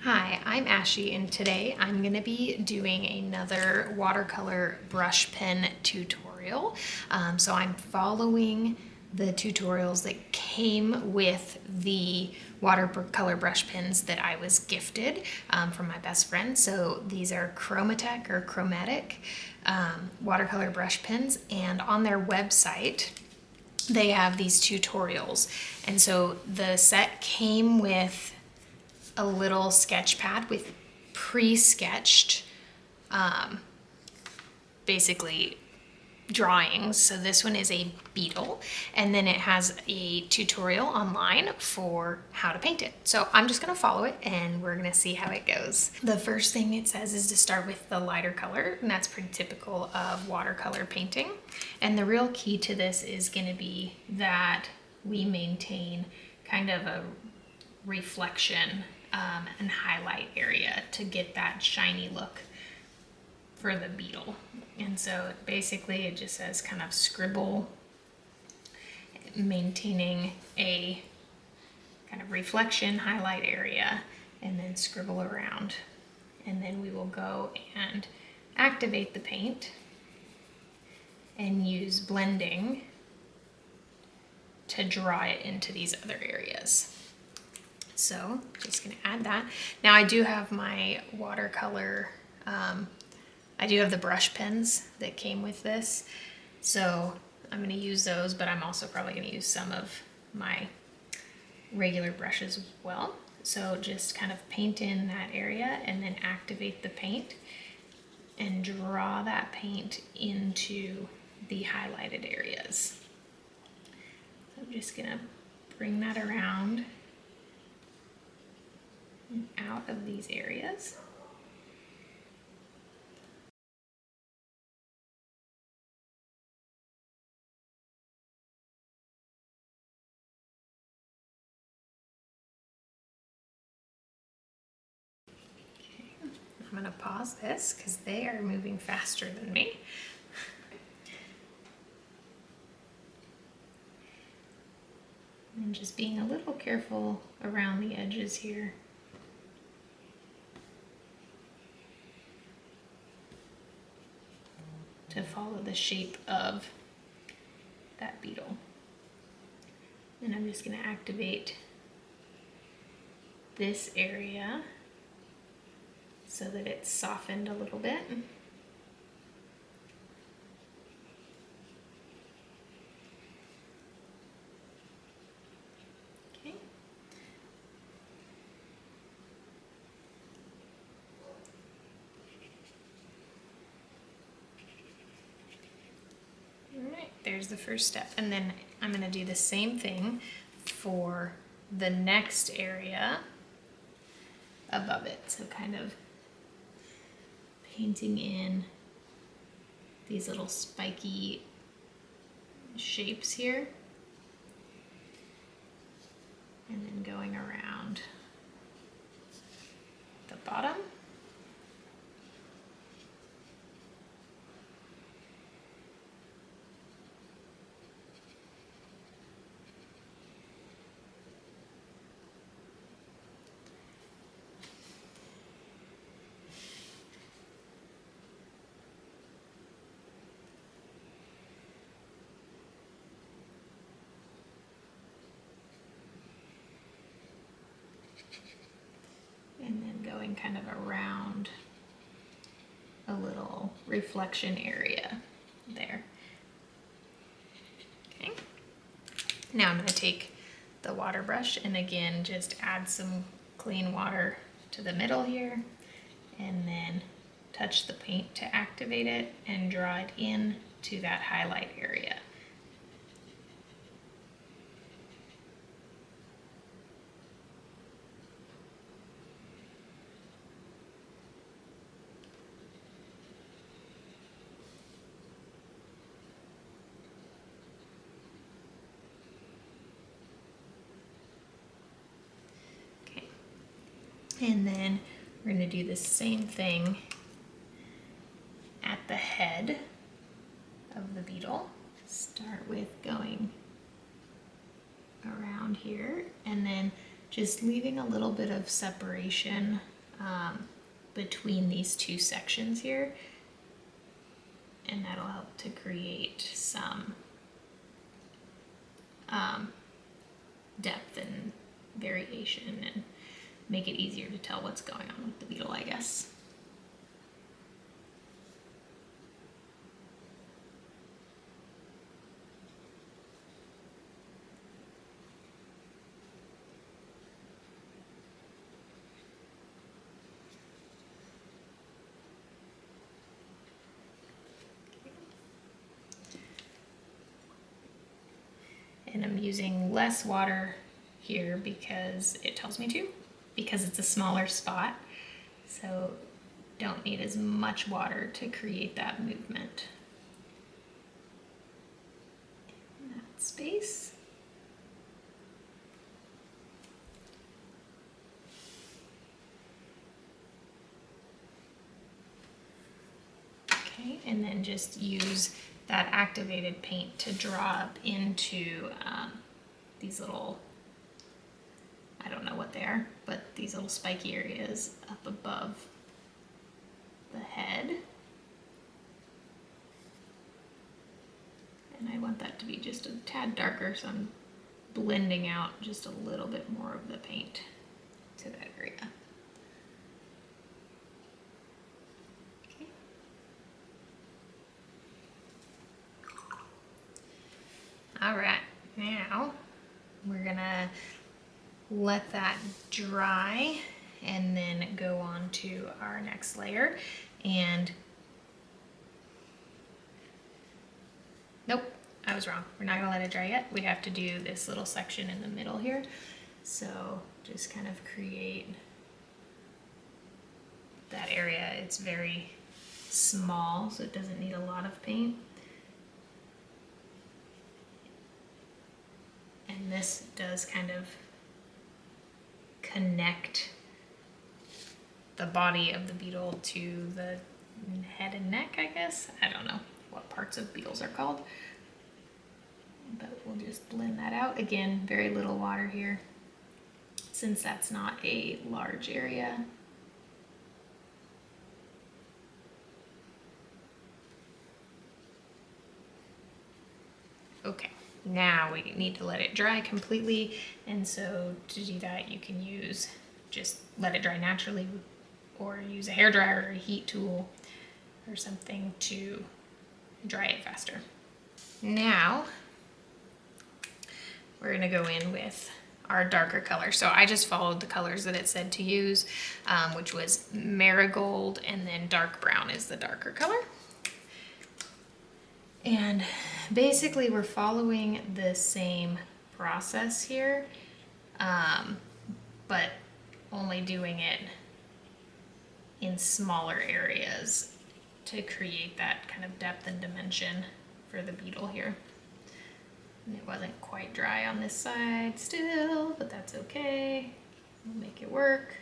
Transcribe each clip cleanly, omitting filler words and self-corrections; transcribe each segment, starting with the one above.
Hi, I'm Ashy, and today I'm going to be doing another watercolor brush pen tutorial. So I'm following the tutorials that came with the watercolor brush pens that I was gifted from my best friend. So these are Chromatech or Chromatic watercolor brush pens, and on their website they have these tutorials. And so the set came with a little sketch pad with pre-sketched basically drawings. So this one is a beetle, and then it has a tutorial online for how to paint it. So I'm just gonna follow it and we're gonna see how it goes. The first thing it says is to start with the lighter color, and that's pretty typical of watercolor painting. And the real key to this is gonna be that we maintain kind of a reflection and highlight area to get that shiny look for the beetle. And so basically it just says kind of scribble, maintaining a kind of reflection highlight area, and then scribble around. And then we will go and activate the paint and use blending to draw it into these other areas. So just gonna add that. Now I do have my watercolor, I do have the brush pens that came with this. So I'm gonna use those, but I'm also probably gonna use some of my regular brushes as well. So just kind of paint in that area and then activate the paint and draw that paint into the highlighted areas. So I'm just gonna bring that around and out of these areas. Okay. I'm going to pause this because they are moving faster than me. And just being a little careful around the edges here. To follow the shape of that beetle. And I'm just going to activate this area so that it's softened a little bit. Okay. Alright, there's the first step. And then I'm going to do the same thing for the next area above it. So kind of painting in these little spiky shapes here. And then going around the bottom. And then going kind of around a little reflection area there. Okay. Now I'm going to take the water brush and again just add some clean water to the middle here, and then touch the paint to activate it and draw it in to that highlight area. And then we're going to do the same thing at the head of the beetle. Start with going around here and then just leaving a little bit of separation between these two sections here, and that'll help to create some depth and variation and make it easier to tell what's going on with the beetle, I guess. And I'm using less water here because it tells me to, because it's a smaller spot. So don't need as much water to create that movement. In that space. Okay, and then just use that activated paint to draw up into these little, I don't know what they are, but these little spiky areas up above the head. And I want that to be just a tad darker, so I'm blending out just a little bit more of the paint to that area. All right, now we're gonna let that dry and then go on to our next layer. And nope, I was wrong. We're not gonna let it dry yet. We have to do this little section in the middle here. So just kind of create that area. It's very small, so it doesn't need a lot of paint. And this does kind of connect the body of the beetle to the head and neck, I guess. I don't know what parts of beetles are called. But we'll just blend that out. Again, very little water here, since that's not a large area. Okay. Now we need to let it dry completely, and so to do that you can use, just let it dry naturally, or use a hairdryer or a heat tool or something to dry it faster. Now we're gonna go in with our darker color. So I just followed the colors that it said to use, which was marigold, and then dark brown is the darker color. And basically we're following the same process here, but only doing it in smaller areas to create that kind of depth and dimension for the beetle here. And it wasn't quite dry on this side still, but that's okay. We'll make it work.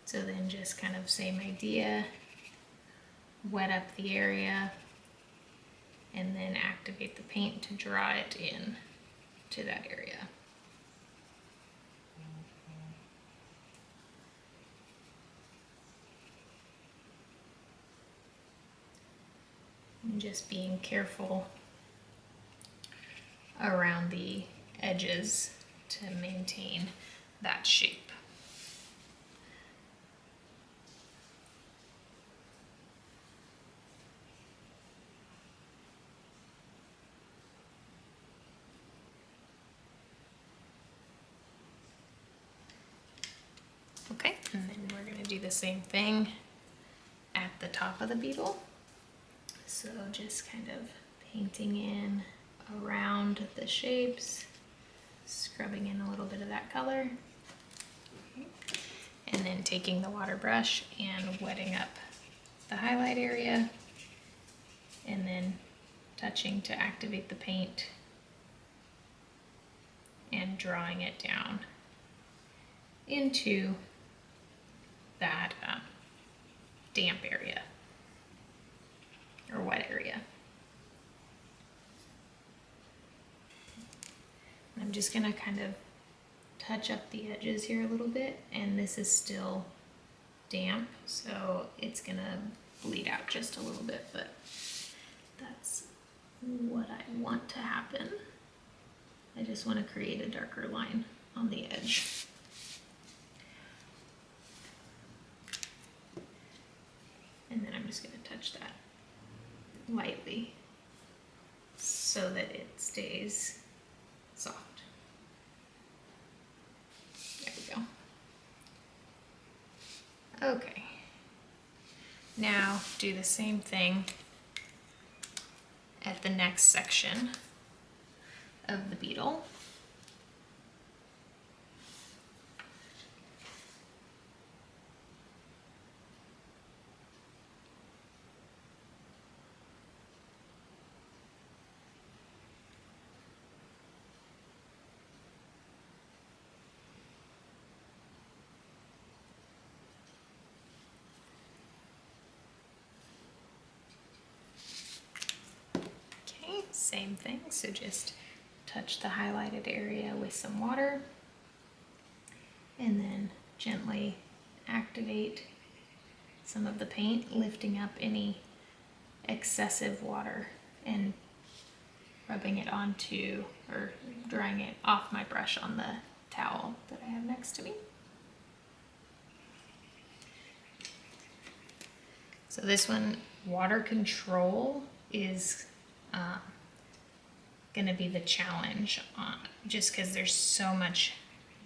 So then just kind of same idea, wet up the area and then activate the paint to draw it in to that area. And just being careful around the edges to maintain that shape. Okay, and then we're going to do the same thing at the top of the beetle. So just kind of painting in around the shapes, scrubbing in a little bit of that color, and then taking the water brush and wetting up the highlight area and then touching to activate the paint and drawing it down into that damp area or wet area. I'm just gonna kind of touch up the edges here a little bit, and this is still damp, so it's gonna bleed out just a little bit, but that's what I want to happen. I just want to create a darker line on the edge. And then I'm just going to touch that lightly so that it stays soft. There we go. Okay. Now do the same thing at the next section of the beetle. Same thing, so just touch the highlighted area with some water and then gently activate some of the paint, lifting up any excessive water and rubbing it onto or drying it off my brush on the towel that I have next to me. So this one, water control, is going to be the challenge, just because there's so much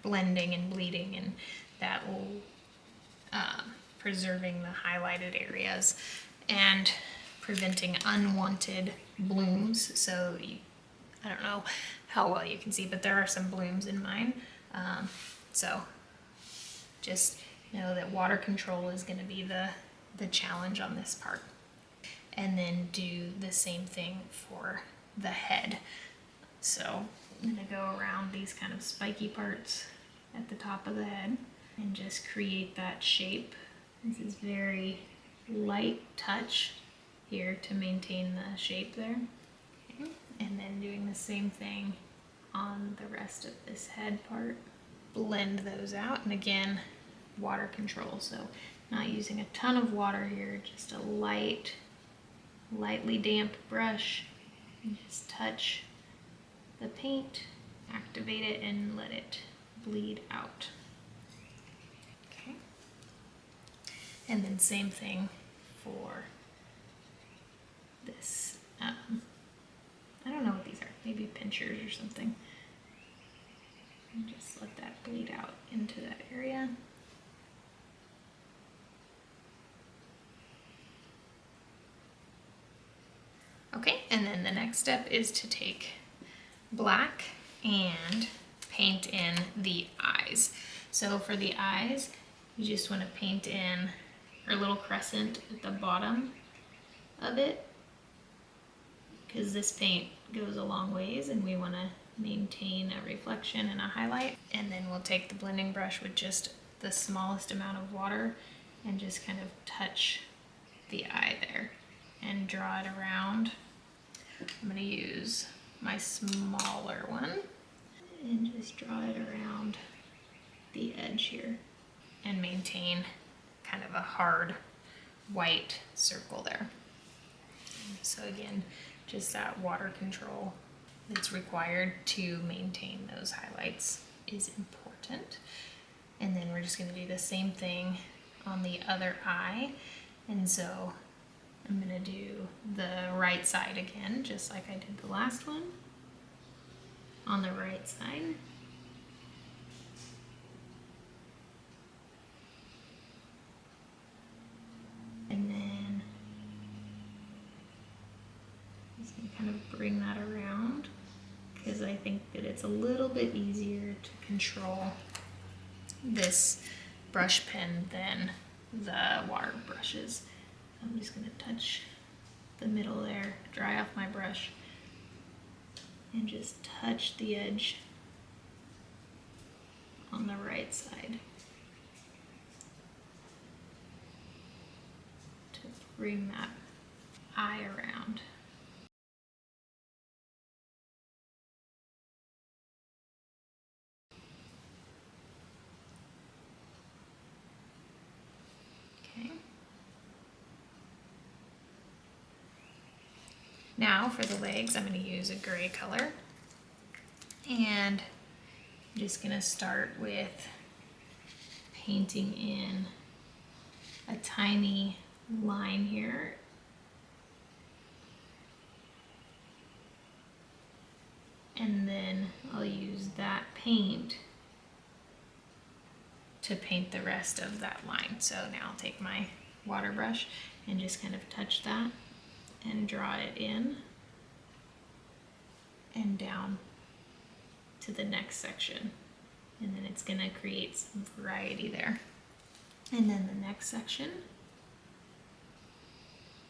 blending and bleeding, and that will preserving the highlighted areas and preventing unwanted blooms. So I don't know how well you can see, but there are some blooms in mine. So just know that water control is going to be the challenge on this part. And then do the same thing for the head. So I'm going to go around these kind of spiky parts at the top of the head and just create that shape. This is very light touch here to maintain the shape there. Okay. And then doing the same thing on the rest of this head part. Blend those out, and again, water control. So not using a ton of water here, just a lightly damp brush, and just touch the paint, activate it, and let it bleed out. Okay. And then same thing for this. I don't know what these are, maybe pinchers or something. And just let that bleed out into that area. Okay, and then the next step is to take black and paint in the eyes. So for the eyes, you just want to paint in a little crescent at the bottom of it, because this paint goes a long ways and we want to maintain a reflection and a highlight. And then we'll take the blending brush with just the smallest amount of water and just kind of touch the eye there and draw it around. I'm going to use my smaller one and just draw it around the edge here and maintain kind of a hard white circle there. So again, just that water control that's required to maintain those highlights is important. And then we're just going to do the same thing on the other eye. And so I'm going to do the right side again, just like I did the last one. On the right side. And then just going to kind of bring that around, because I think that it's a little bit easier to control this brush pen than the water brushes. I'm just going to touch the middle there, dry off my brush, and just touch the edge on the right side to bring that eye around. Okay. Now for the legs, I'm going to use a gray color, and I'm just going to start with painting in a tiny line here. And then I'll use that paint to paint the rest of that line. So now I'll take my water brush and just kind of touch that and draw it in and down to the next section. And then it's gonna create some variety there. And then the next section,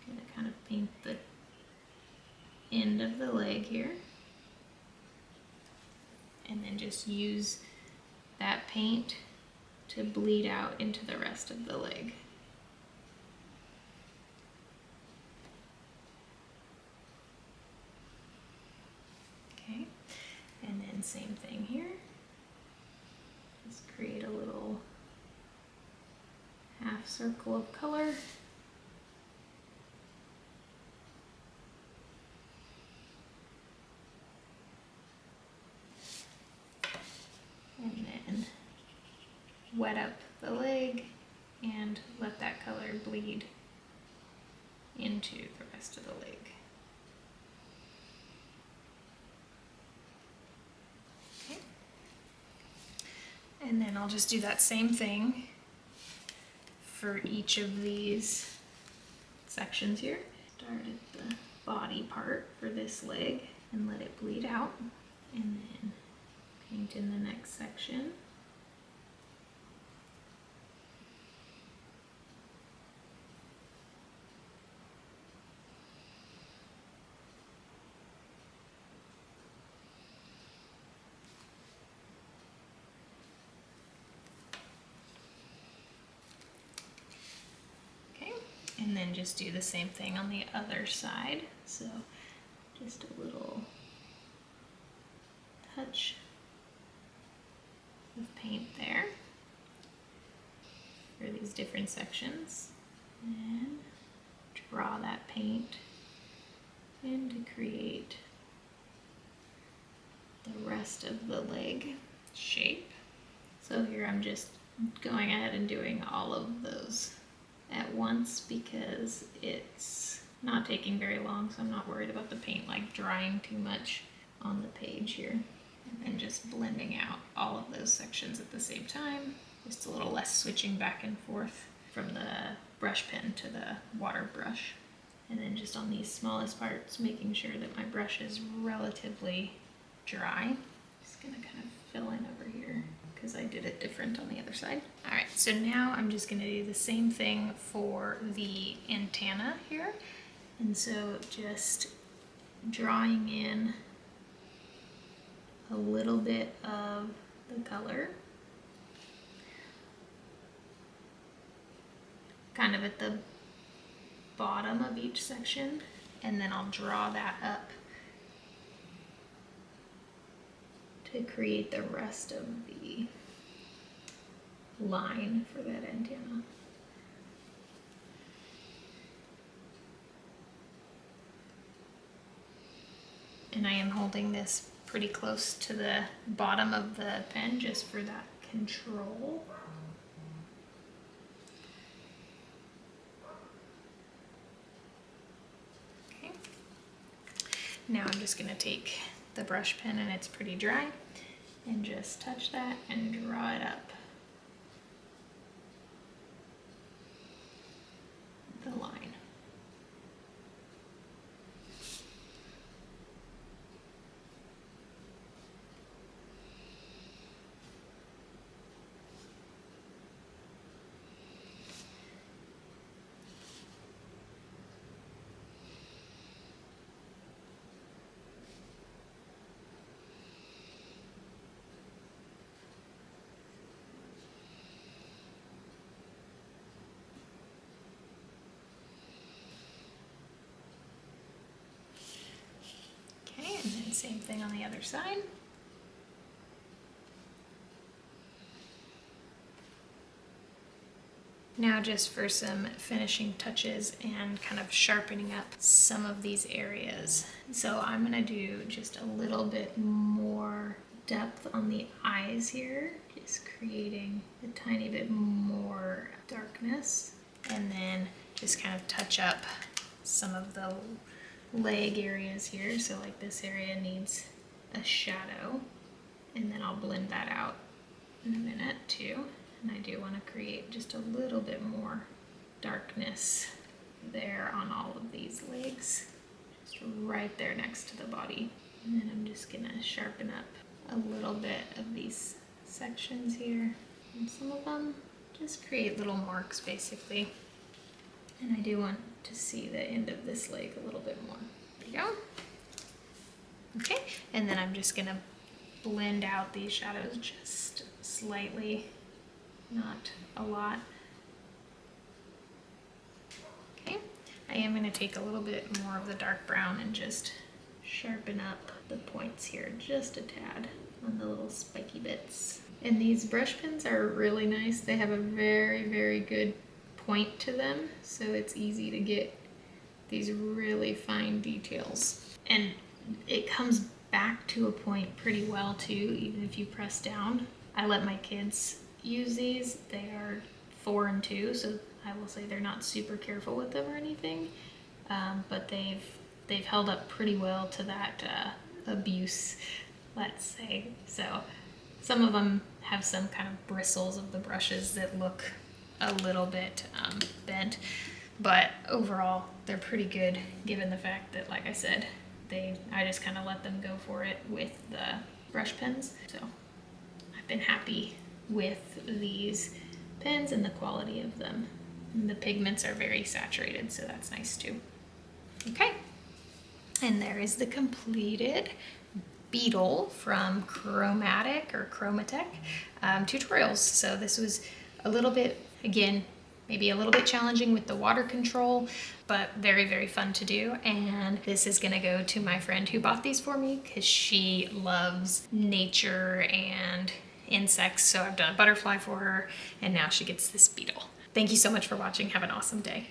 I'm gonna kind of paint the end of the leg here. And then just use that paint to bleed out into the rest of the leg. Okay, and then same thing here. Just create a little half circle of color. And then wet up the leg and let that color bleed into the rest of the leg. Okay. And then I'll just do that same thing for each of these sections here. Start at the body part for this leg and let it bleed out, and then paint in the next section. Okay, and then just do the same thing on the other side. So just a little touch of paint there for these different sections, and draw that paint in to create the rest of the leg shape. So here I'm just going ahead and doing all of those at once because it's not taking very long, so I'm not worried about the paint like drying too much on the page here. And then just blending out all of those sections at the same time. Just a little less switching back and forth from the brush pen to the water brush. And then just on these smallest parts, making sure that my brush is relatively dry. Just gonna kind of fill in over here because I did it different on the other side. All right, so now I'm just gonna do the same thing for the antenna here. And so just drawing in a little bit of the color, kind of at the bottom of each section, and then I'll draw that up to create the rest of the line for that antenna. And I am holding this pretty close to the bottom of the pen just for that control. Okay. Now I'm just going to take the brush pen, and it's pretty dry, and just touch that and draw it up the line. And same thing on the other side. Now just for some finishing touches and kind of sharpening up some of these areas. So I'm gonna do just a little bit more depth on the eyes here, just creating a tiny bit more darkness, and then just kind of touch up some of the leg areas here. So like this area needs a shadow, and then I'll blend that out in a minute too. And I do want to create just a little bit more darkness there on all of these legs, just right there next to the body. And then I'm just gonna sharpen up a little bit of these sections here. And some of them just create little marks basically. And I do want to see the end of this leg a little bit more. There you go. Okay, and then I'm just gonna blend out these shadows just slightly. Not a lot. Okay, I am going to take a little bit more of the dark brown and just sharpen up the points here just a tad on the little spiky bits. And these brush pens are really nice. They have a very, very good point to them, so it's easy to get these really fine details. And it comes back to a point pretty well too, even if you press down. I let my kids use these. They are 4 and 2, so I will say they're not super careful with them or anything, but they've held up pretty well to that abuse, let's say. So some of them have some kind of bristles of the brushes that look a little bit bent, but overall they're pretty good given the fact that, like I said, I just kind of let them go for it with the brush pens. So I've been happy with these pens and the quality of them. And the pigments are very saturated, so that's nice too. Okay, and there is the completed Beetle from Chromatic or Chromatech tutorials. So this was a little bit, again, maybe a little bit challenging with the water control, but very, very fun to do. And this is gonna go to my friend who bought these for me because she loves nature and insects. So I've done a butterfly for her, and now she gets this beetle. Thank you so much for watching. Have an awesome day.